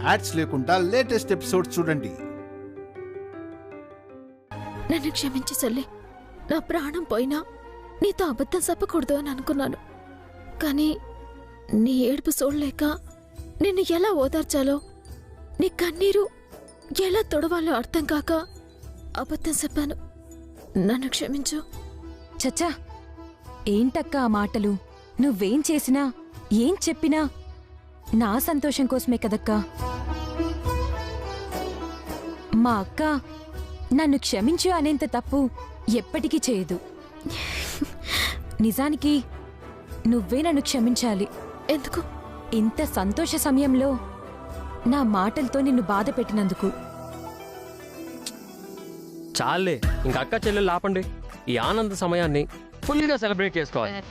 Ads లేకుండా latest episodes చూడండి. నన్ను క్షమించి చెల్లి. నా ప్రాణం పోయినా నీతో అబద్ధం చెప్పకూడదు అని అనుకున్నాను. కానీ నీ ఏడుపు చూడలేక నిన్ను ఎలా ఓదార్చాలో, నీ కన్నీరు ఎలా తొడవాలో అర్థం కాక అబద్ధం చెప్పాను. నన్ను క్షమించు. చచ్చా, ఏంటక్క ఆ మాటలు? నువ్వేం చేసినా ఏం చెప్పినా నా సంతోషం కోసమే కదక్కా. మా అక్క నన్ను క్షమించు అనేంత తప్పు ఎప్పటికీ చేయదు. నిజానికి నువ్వే నన్ను క్షమించాలి. ఎందుకు? ఇంత సంతోష సమయంలో నా మాటలతో నిన్ను బాధ పెట్టినందుకు. చాలే, ఇంక అక్క చెల్లెలు ఆపండి. ఈ ఆనంద సమయాన్ని ఫుల్గా సెలబ్రేట్ చేసుకోవాలి.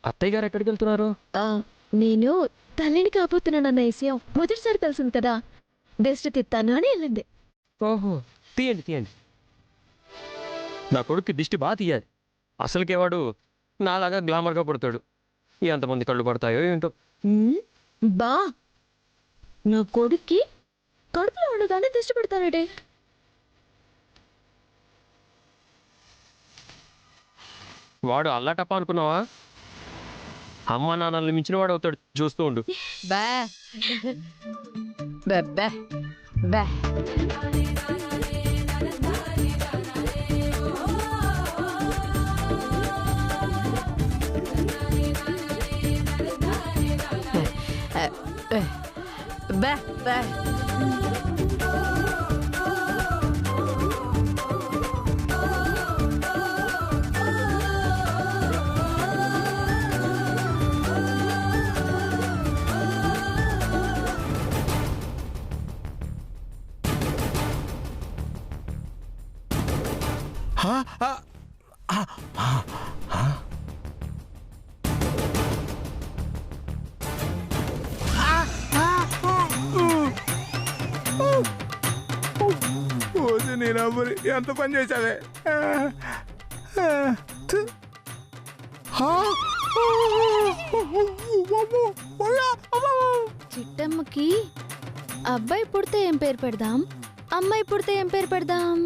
అత్తయ్య గారు ఎక్కడికి వెళ్తున్నారు? నేను తల్లిని కాబోతున్నానన్న విషయం మొదటిసారి తెలిసింది కదా, దిష్టి తిత్తాను అని వెళ్ళింది. ఓహో, తీయండి తీయండి. నా కొడుక్కి దిష్టి బాగా తీయాలి. అసలుకే వాడు నాలాగా గ్లామర్గా పడతాడు. ఎంతమంది కళ్ళు పడతాయో ఏంటో. బా, నా కొడుక్కి కడుపులో ఉండగానే దిష్టి పెడతానంటే వాడు అల్లాటప్ప అనుకున్నావా? అమ్మ నాన్నల్ని మించిన వాడు అవుతాడు. చూస్తూ ఉండు. ఎంత పని చేశావే? చిట్టమ్మకి అబ్బాయి పుడితే ఏం పేరు పెడదాం, అమ్మాయి పుడితే ఏం పేరు పెడదాం?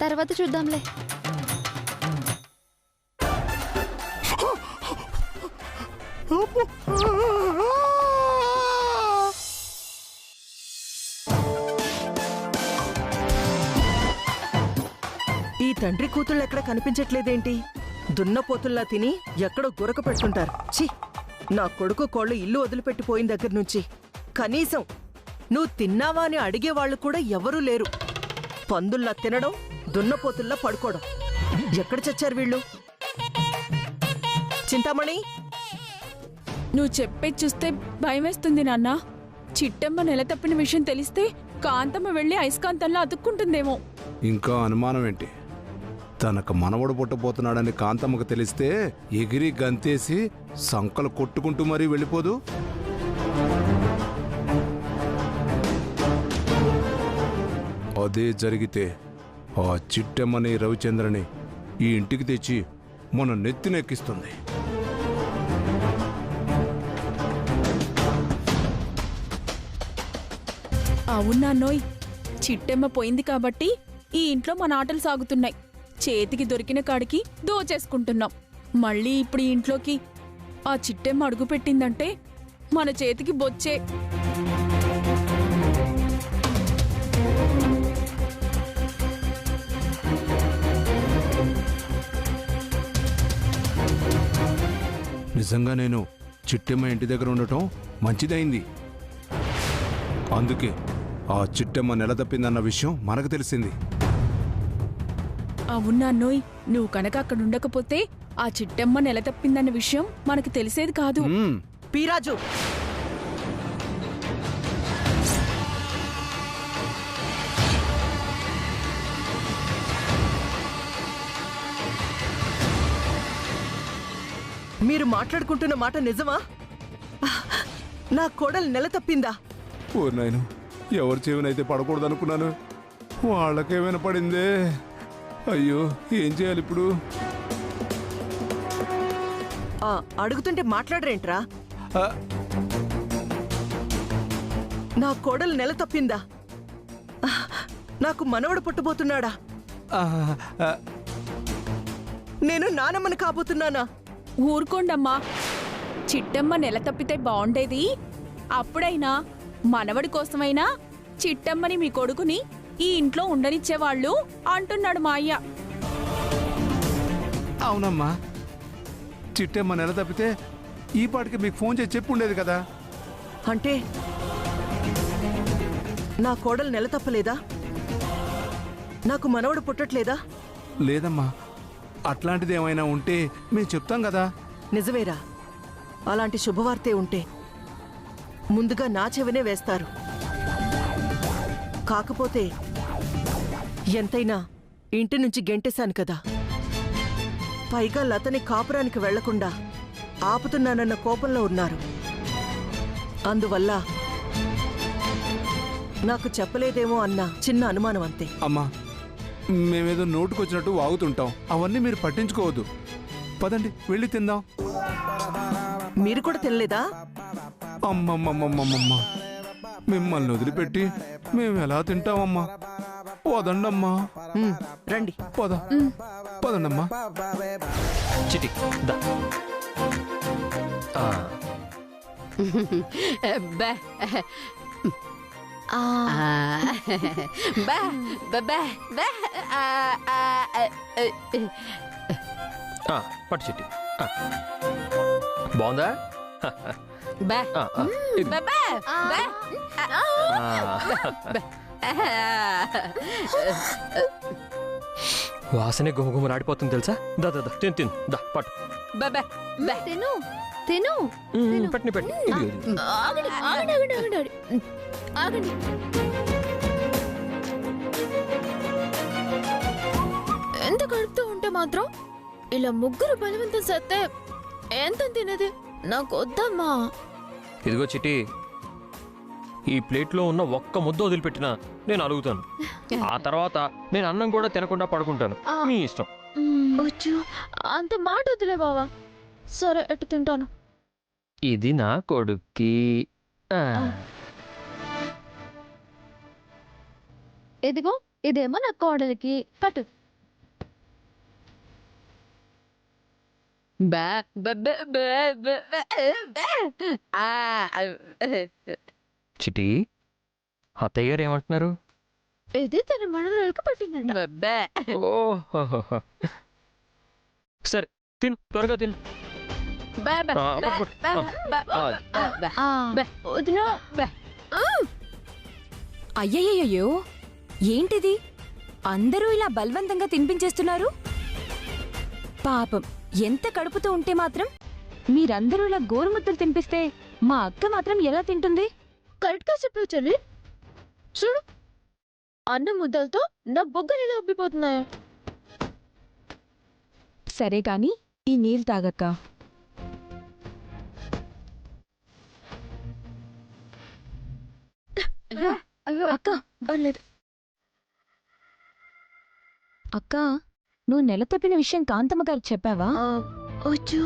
తర్వాత చూద్దాంలే. ఈ తండ్రి కూతుళ్ళు ఎక్కడ కనిపించట్లేదేంటి? దున్నపోతుల్లా తిని ఎక్కడో గురక పెడుతుంటారు. ఛీ, నా కొడుకు కోళ్ళు ఇల్లు వదిలిపెట్టిపోయిన దగ్గర నుంచి కనీసం నువ్వు తిన్నావా అని అడిగేవాళ్లు కూడా ఎవరూ లేరు. పందుల్లా తినడం, దున్నపోతుల్లా పడుకోవడం. ఎక్కడ చచ్చారు వీళ్ళు? చింతామణి, నువ్వు చెప్పేది చూస్తే భయమేస్తుంది నాన్న. చిట్టమ్మ నెల తప్పిన విషయం తెలిస్తే కాంతమ్మ వెళ్ళి అయస్కాంతంలో అతుక్కుంటుందేమో. ఇంకా అనుమానం ఏంటి? తనకు మనవడు పుట్టబోతున్నాడని కాంతమ్మకు తెలిస్తే ఎగిరి గంతేసి సంకలు కొట్టుకుంటూ మరీ వెళ్ళిపోదు. అదే జరిగితే ఆ చిట్టెమ్మని రవిచంద్రని ఈ ఇంటికి తెచ్చి మన నెత్తినెక్కిస్తుంది. అవునాన్నోయ్, చిట్టెమ్మ పోయింది కాబట్టి ఈ ఇంట్లో మన ఆటలు సాగుతున్నాయి. చేతికి దొరికిన కాడికి దోచేసుకుంటున్నాం. మళ్ళీ ఇప్పుడు ఈ ఇంట్లోకి ఆ చిట్టెమ్మ అడుగు పెట్టిందంటే మన చేతికి బొచ్చే. నిజంగా నేను చిట్టెమ్మ ఇంటి దగ్గర ఉండటం మంచిదైంది. అందుకే ఆ చిట్టెమ్మ నెల తప్పిందన్న విషయం మనకు తెలిసింది. అవునాన్నోయ్, నువ్వు కనుక అక్కడ ఉండకపోతే ఆ చిట్టెమ్మ నెల తప్పిందన్న విషయం మనకు తెలిసేది కాదు. పీరాజు, మాట్లాడుకుంటున్న మాట నిజమా? నా కోడలు నెల తప్పిందా? ఓ నాయను, ఎవరి చెవినైతే పడకూడదు అనుకున్నాను, వాళ్ళకేమైనా పడిందే. అయ్యో, ఏం చేయాలి ఇప్పుడు? అడుగుతుంటే మాట్లాడరేంట్రా? ఆ, నా కోడలు నెల తప్పిందా? నాకు మనవడు పుట్టబోతున్నాడా? ఆ, ఆ, నేను నానమ్మని కాబోతున్నానా? ఊరుకోండమ్మా. చిట్టమ్మ నెల తప్పితే బాగుండేది. అప్పుడైనా మనవడి కోసమైనా చిట్టమ్మని మీ కొడుకుని ఈ ఇంట్లో ఉండనిచ్చేవాళ్ళు అంటున్నాడు మా అయ్య. అవునమ్మా, చిట్టమ్మ నెల తప్పితే ఈ పాటికి మీకు ఫోన్ చేసి చెప్పి ఉండేది కదా. అంటే నా కోడలు నెల తప్పలేదా? నాకు మనవడు పుట్టట్లేదా? లేదమ్మా, అట్లాంటిది ఏమైనా ఉంటే మేము చెప్తాం కదా. నిజమేరా, అలాంటి శుభవార్తే ఉంటే ముందుగా నా చెవినే వేస్తారు. కాకపోతే ఎంతైనా ఇంటి నుంచి గెంటేశాను కదా. పైగా లతని కాపురానికి వెళ్లకుండా ఆపుతున్నానన్న కోపంలో ఉన్నారు. అందువల్ల నాకు చెప్పలేదేమో అన్న చిన్న అనుమానం అంతే. అమ్మా, మేమేదో నోటుకొచ్చినట్టు వాగుతుంటాం, అవన్నీ మీరు పట్టించుకోవద్దు. పదండి, వెళ్ళి తిందాం. మీరు కూడా తినలేదా? అమ్మమ్మమ్మమ్మమ్మ, మిమ్మల్ని వదిలిపెట్టి మేము ఎలా తింటామమ్మా? పదండమ్మా. రండి. పదండమ్మా. చిటి దా. బే బే బే బే బే పట్టు చిట్టి. బాగుందా? బే ఇది. బే బే బే వాసనే గుమగుమలాడిపోతుంది తెలుసా? దా దా దా, తిను తిను, దా పట్టు. బే బే బే తిను తిను. పెట్టని పెట్టి. ఆగండి ఆగండి ఆగండి ఆగండి ఆగండి. ఎంత కడుపుతూ ఉంటే మాత్రం ఇలా ముగ్గురు బలవంతం సత్తే ఎంత తినేది? నాకు వద్దమ్మా. ఇదిగో చిట్టి, ఈ ప్లేట్లో ఉన్న ఒక్క ముద్ద వదిలిపెట్టినా నేను అడుగుతాను. ఆ తర్వాత నేను అన్నం కూడా తినకుండా పడుకుంటాను. మీ ఇష్టం. వచ్చు, అంత మాట వద్దులే బావా. సరే, ఎట్టు తింటాను. ఇది నా కొడుక్కి. ఇదిగో, ఇదేమో నా కోడలికి. పట్టు. బే బే బే బే బే చిట్టి, అత్తయ్య గారు ఏమంటున్నారు? ఇది తన మనవరాలకు పట్టిందంట. బే ఓహో, సరే తిను, త్వరగా తిను. బే బే బే వదినా. అయ్యయ్యో, ఏంటిది? అందరూ ఇలా బలవంతంగా తినిపించేస్తున్నారు. పాపం, ఎంత కడుపుతూ ఉంటే మాత్రం మీరందరూ ఇలా గోరుముద్దలు తినిపిస్తే మా అక్క మాత్రం ఎలా తింటుంది? కరెక్ట్గా చెప్పావు చెల్లి. చూడు, అన్న ముద్దలతో నా బొగ్గలు ఎలా ఉబ్బిపోతున్నాయో. సరే కాని ఈ నీళ్ళు తాగక్క. అక్క, పర్లేదు. అక్క, నువ్వు నెల తప్పిన విషయం కాంతమ్మ గారికి చెప్పావా? వచ్చు,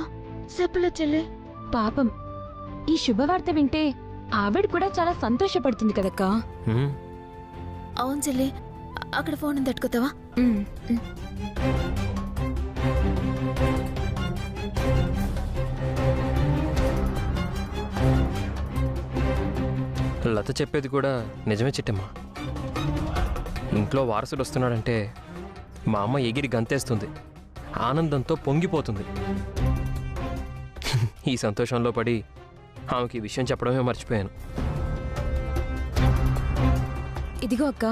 చెప్పలే చెల్లి. పాపం, ఈ శుభవార్త వింటే ఆవిడ కూడా చాలా సంతోషపడుతుంది కదక్కా. అవును చెల్లి, అక్కడ ఫోన్ తట్టుకుతావా? లత చెప్పేది కూడా నిజమే చిట్టమ్మా. ఇంట్లో వారసుడు వస్తున్నాడంటే మా అమ్మ ఎగిరి గంతేస్తుంది, ఆనందంతో పొంగిపోతుంది. ఈ సంతోషంలో పడి ఆమెకి ఈ విషయం చెప్పడమే మర్చిపోయాను. ఇదిగో అక్క.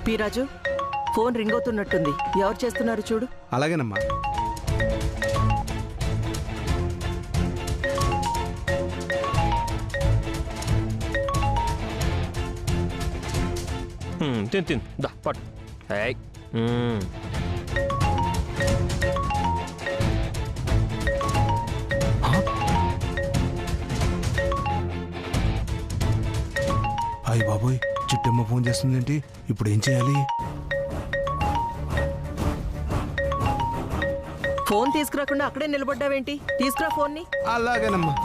పీరాజు, ఫోన్ రింగ్ అవుతున్నట్టుంది. ఎవరు చేస్తున్నారు చూడు. అలాగేనమ్మా. తిను తిను దా పట్టు ఏయ్ అయ్య బాబోయ్, చిట్టమ్మ ఫోన్ చేస్తుందేంటి? ఇప్పుడు ఏం చేయాలి? ఫోన్ తీసుకురాకుండా అక్కడే నిలబడ్డావేంటి? తీసుకురా ఫోన్ని. అలాగేనమ్మా.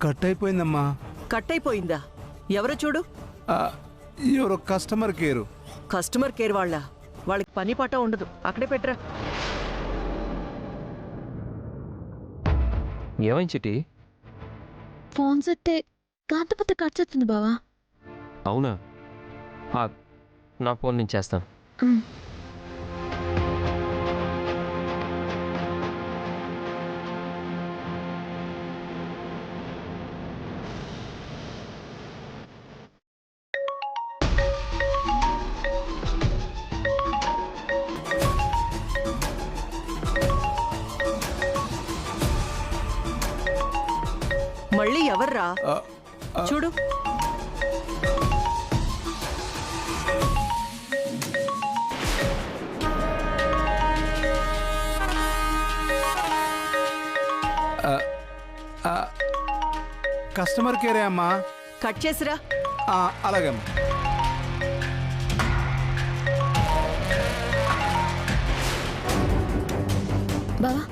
కట్ అయిపోయిందమ్మా. కట్ అయిపోయిందా? ఎవరో చూడు. ఎవరో కస్టమర్ కేరు. కస్టమర్ కేర్ వాళ్ళకి పని పాట ఉండదు. అక్కడే పెట్టరా. ఏమైంది చిట్టి? ఫోన్ సెట్టే కాంతపత్త కట్ చేస్తుంది బావా. అవునా? నా ఫోన్ నేను చేస్తాను. మళ్ళీ ఎవర్రా? చూడు. కస్టమర్ కేరే అమ్మా. కట్ చేసిరా. అలాగేమ్మా. బావా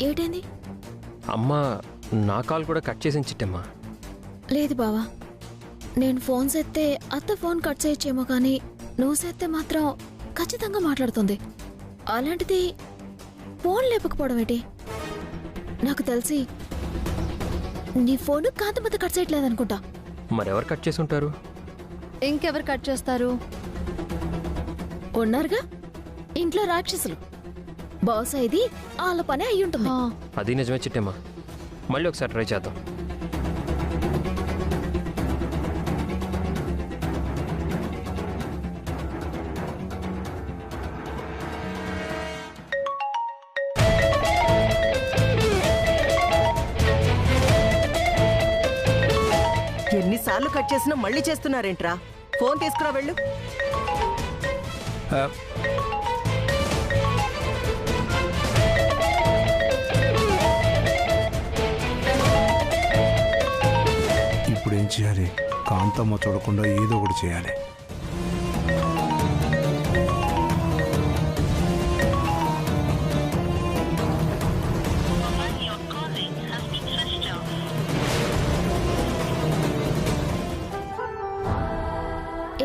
ఏటైంది? అమ్మ నా కాల్ కూడా కట్ చేసిన చిట్టమ్మా. లేదు బావా, నేను ఫోన్ చేస్తే అత్త ఫోన్ కట్ చేయొచ్చేమో కానీ నువ్వు చేస్తే మాత్రం ఖచ్చితంగా మాట్లాడుతుంది. అలాంటిది ఫోన్ లేపకపోవడం ఏంటి? నాకు తెలిసి నీ ఫోన్ కాంతమత కట్ చేయట్లేదు అనుకుంటా. మరెవరు కట్ చేసి ఉంటారు? ఇంకెవరు కట్ చేస్తారు? ఉన్నారుగా ఇంట్లో రాక్షసులు. బహుశా ఇది వాళ్ళ పనే అయి ఉంటుంది. అది నిజమే చిట్టమ్మా. మళ్ళీ ఒకసారి ట్రై చేద్దాం. ఎన్నిసార్లు కట్ చేసినా మళ్ళీ చేస్తున్నారేంట్రా? ఫోన్ తీసుకురా వెళ్ళు. ఇప్పుడు ఏం చేయాలి? కాంతమ్మ చూడకుండా ఏదో ఒకటి చేయాలి.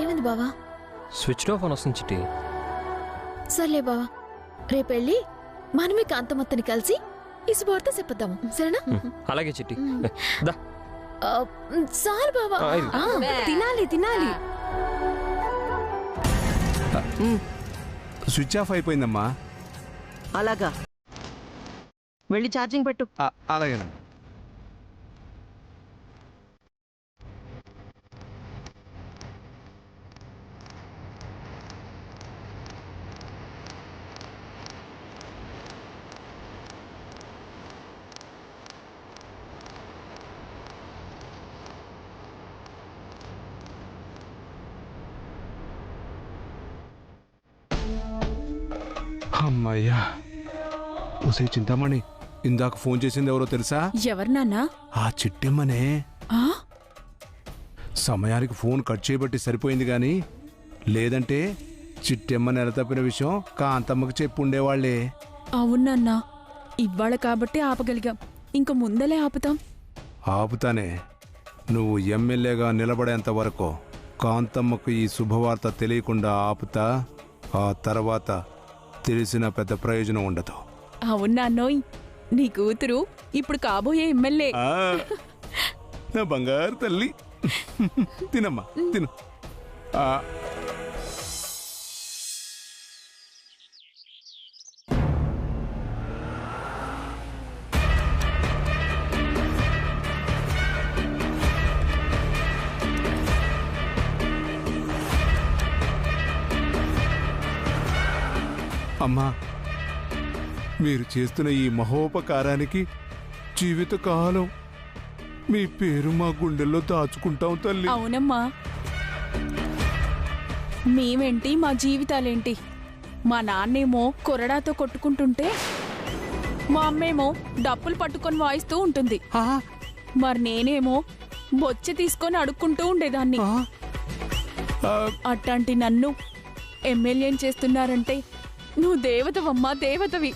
ఏమైంది బావా? స్విచ్ ఆఫ్ అని వస్తుంది చిట్టి. సర్లే బావా, రేపెళ్ళి మనమే కాంతమత్తని కలిసి ఇసుబాటుతో చెప్పద్దాము, సరేనా? అలాగే చిట్టి. దా చాలు బావా. తినాలి తినాలి. స్విచ్ ఆఫ్ అయిపోయిందమ్మా. అలాగా, వెళ్ళి ఛార్జింగ్ పెట్టు. అలాగేనమ్మా. అమ్మయ్యా. ఒసే చింతామణి, ఇందాక ఫోన్ చేసింది ఎవరో తెలుసా? ఎవరు నాన్నా? ఆ చిట్టమ్మనే. సమయానికి ఫోన్ కట్ చేయబట్టి సరిపోయింది గాని లేదంటే చిట్టమ్మ నెల తప్పిన విషయం కాంతమ్మకి చెప్పు ఉండేవాళ్లే. అవునన్నా, ఇవాళ కాబట్టి ఆపగలిగాం. ఇంక ముందలే ఆపుతాం. ఆపుతానే. నువ్వు ఎమ్మెల్యేగా నిలబడేంత వరకు కాంతమ్మకు ఈ శుభవార్త తెలియకుండా ఆపుతా. ఆ తర్వాత తెలిసిన పెద్ద ప్రయోజనం ఉండదు. అవునాన్నోయ్, నీ కూతురు ఇప్పుడు కాబోయే ఎమ్మెల్యే. నా బంగారు తల్లి. తినమ్మా తిను. అమ్మా, మీరు చేస్తున్న ఈ మహోపకారానికి జీవితకాలం మీ పేరు మా గుండెల్లో దాచుకుంటాం తల్లి. అవునమ్మా, మేమేంటి మా జీవితాలేంటి? మా నాన్నేమో కొరడాతో కొట్టుకుంటుంటే మా అమ్మేమో డప్పులు పట్టుకొని వాయిస్తూ ఉంటుంది. ఆ, మరి నేనేమో బొచ్చె తీసుకొని అడుక్కుంటూ ఉండేదాన్ని. ఆ, అట్లాంటి నన్ను ఎమ్మెల్యేని చేస్తున్నారంటే నువ్వు దేవతవమ్మా, దేవతవి.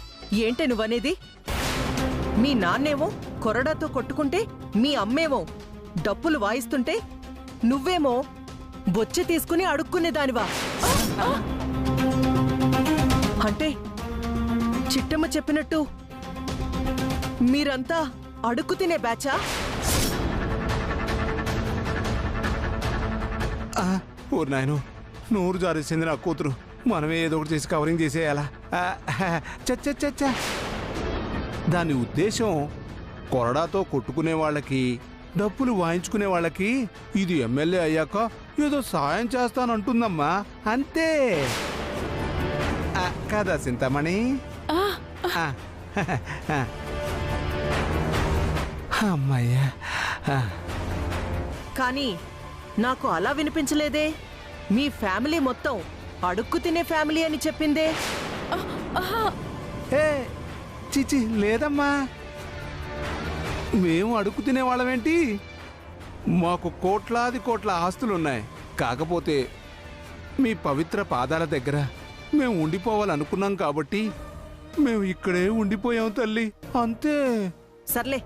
ఏంటే నువ్వనేది? మీ నాన్నేమో కొరడాతో కొట్టుకుంటే మీ అమ్మేమో డప్పులు వాయిస్తుంటే నువ్వేమో బొచ్చె తీసుకుని అడుక్కునేదానివా? అంటే చిట్టమ్మ చెప్పినట్టు మీరంతా అడుక్కు తినే బ్యాచా? ఓరి నాయను, నోరు జారేసింది నా కూతురు. మనమే ఏదో ఒకటి చేసి కవరింగ్ చేసేయాలా? చచ్చ దాని ఉద్దేశం కొరడాతో కొట్టుకునే వాళ్ళకి, డప్పులు వాయించుకునే వాళ్ళకి ఇది ఎమ్మెల్యే అయ్యాక ఏదో సాయం చేస్తానంటుందమ్మా, అంతే కదా చింతామణి? అమ్మయ్యా. కానీ నాకు అలా వినిపించలేదే. మీ ఫ్యామిలీ మొత్తం అడుక్కు తినే ఫ్యామిలీ అని చెప్పిందే. ఏ చిచి లేదమ్మా, మేము అడుగు తినేవాళ్ళమేంటి? మాకు కోట్లాది కోట్ల ఆస్తులున్నాయి. కాకపోతే మీ పవిత్ర పాదాల దగ్గర మేము ఉండిపోవాలనుకున్నాం కాబట్టి మేము ఇక్కడే ఉండిపోయాం తల్లి, అంతే. సర్లే,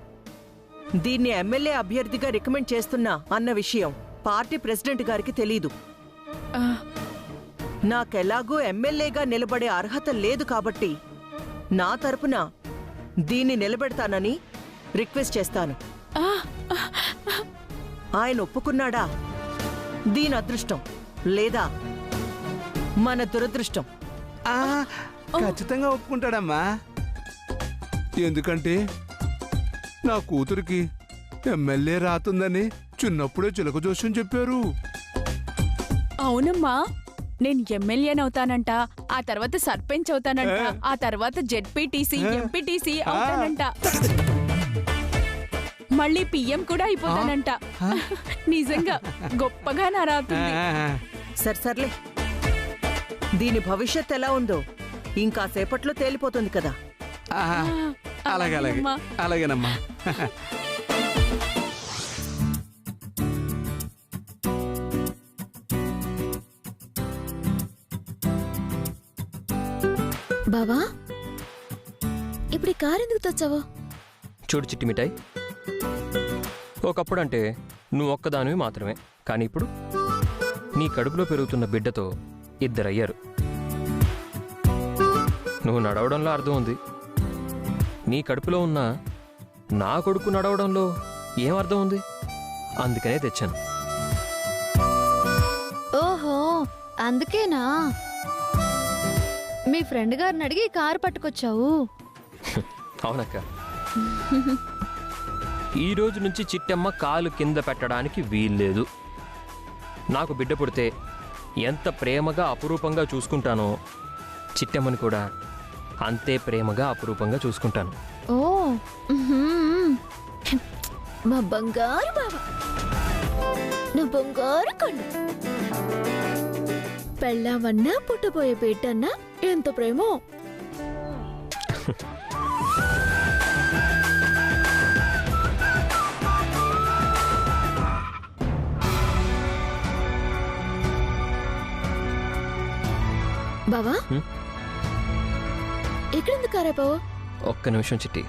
దీన్ని ఎమ్మెల్యే అభ్యర్థిగా రికమెండ్ చేస్తున్నా అన్న విషయం పార్టీ ప్రెసిడెంట్ గారికి తెలీదు. నాకెలాగూ ఎమ్మెల్యేగా నిలబడే అర్హత లేదు కాబట్టి నా తరపున దీన్ని నిలబెడతానని రిక్వెస్ట్ చేస్తాను. ఆయన ఒప్పుకున్నాడా దీని అదృష్టం, లేదా మన దురదృష్టం. ఖచ్చితంగా ఒప్పుకుంటాడమ్మా. ఎందుకంటే నా కూతురికి ఎమ్మెల్యే రాతుందని చిన్నప్పుడే చిలక జోస్యం చెప్పారు. అవునమ్మా, నేను ఎమ్మెల్యేనవుతానంట, ఆ తర్వాత సర్పంచ్ అవుతానంట, ఆ తర్వాత జెడ్పీటీసీ, ఎంపీటీసీ అవుతానంట, మళ్ళీ పిఎం కూడా అయిపోతానంట. నిజంగా గొప్పగా నా రాతుంది. సర్లే, దీని భవిష్యత్ ఎలా ఉందో ఇంకా సేపట్లో తేలిపోతుంది కదా. అలాగే అలాగే అమ్మా. అలాగేనమ్మా. బావా, ఇప్పుడు ఈ కారు ఎందుకు తెచ్చావు? చూడు చిట్టి మిఠాయి, ఒకప్పుడంటే నువ్వు ఒక్కదానివి మాత్రమే, కానీ ఇప్పుడు నీ కడుపులో పెరుగుతున్న బిడ్డతో ఇద్దరయ్యారు. నువ్వు నడవడంలో అర్థం ఉంది, నీ కడుపులో ఉన్న నా కొడుకు నడవడంలో ఏం అర్థం ఉంది? అందుకనే తెచ్చాను. ఓహో, అందుకేనా మీ ఫ్రెండ్ గారిని అడిగి కారు పట్టుకొచ్చావు? అవునక్క, ఈ రోజు నుంచి చిట్టమ్మ కాలు కింద పెట్టడానికి వీల్లేదు. నాకు బిడ్డ పుడితే ఎంత ప్రేమగా అపురూపంగా చూసుకుంటానో చిట్టమ్మని కూడా అంతే ప్రేమగా అపురూపంగా చూసుకుంటాను. ఓ, మా బంగారు బావ, నా బంగారు కళ్ళు. పెళ్ళామన్నా పుట్టబోయే బిడ్డన్నా ఎంత ప్రేమో. బావా, ఎక్కడెందుకు కారాపావు? ఒక్క నిమిషం చిట్టి.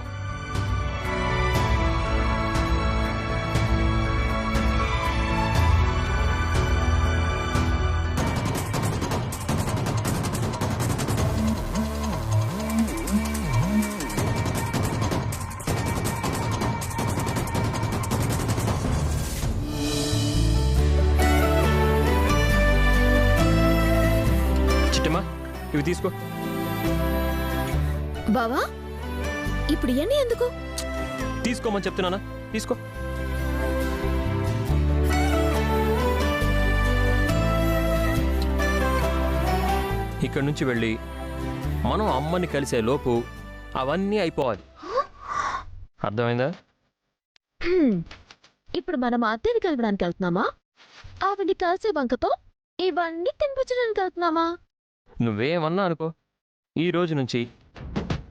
ఇవి తీసుకో. బావా, ఇప్పుడు ఇవన్నీ ఎందుకు? తీసుకోమని చెప్తున్నానా, తీసుకో. ఇక్కడి నుంచి వెళ్ళి మనం అమ్మని కలిసే లోపు అవన్నీ అయిపోవాలి. అర్థమైందా? ఇప్పుడు మనం అత్తని కలవడానికి వెళ్తున్నామా ఆవిడ్ని కలిసే బంకతో ఇవన్నీ తినిపించడానికి వెళ్తున్నామా? నువ్వేమన్నా అనుకో, ఈ రోజు నుంచి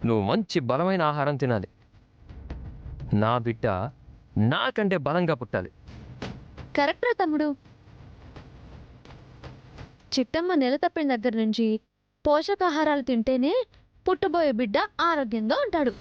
నువ్వు మంచి బలమైన ఆహారం తినాలి. నా బిడ్డ నాకంటే బలంగా పుట్టాలి. కరెక్ట్రా తమ్ముడు. చిట్టమ్మ నెల తప్పిన దగ్గర నుంచి పోషకాహారాలు తింటేనే పుట్టబోయే బిడ్డ ఆరోగ్యంగా ఉంటాడు.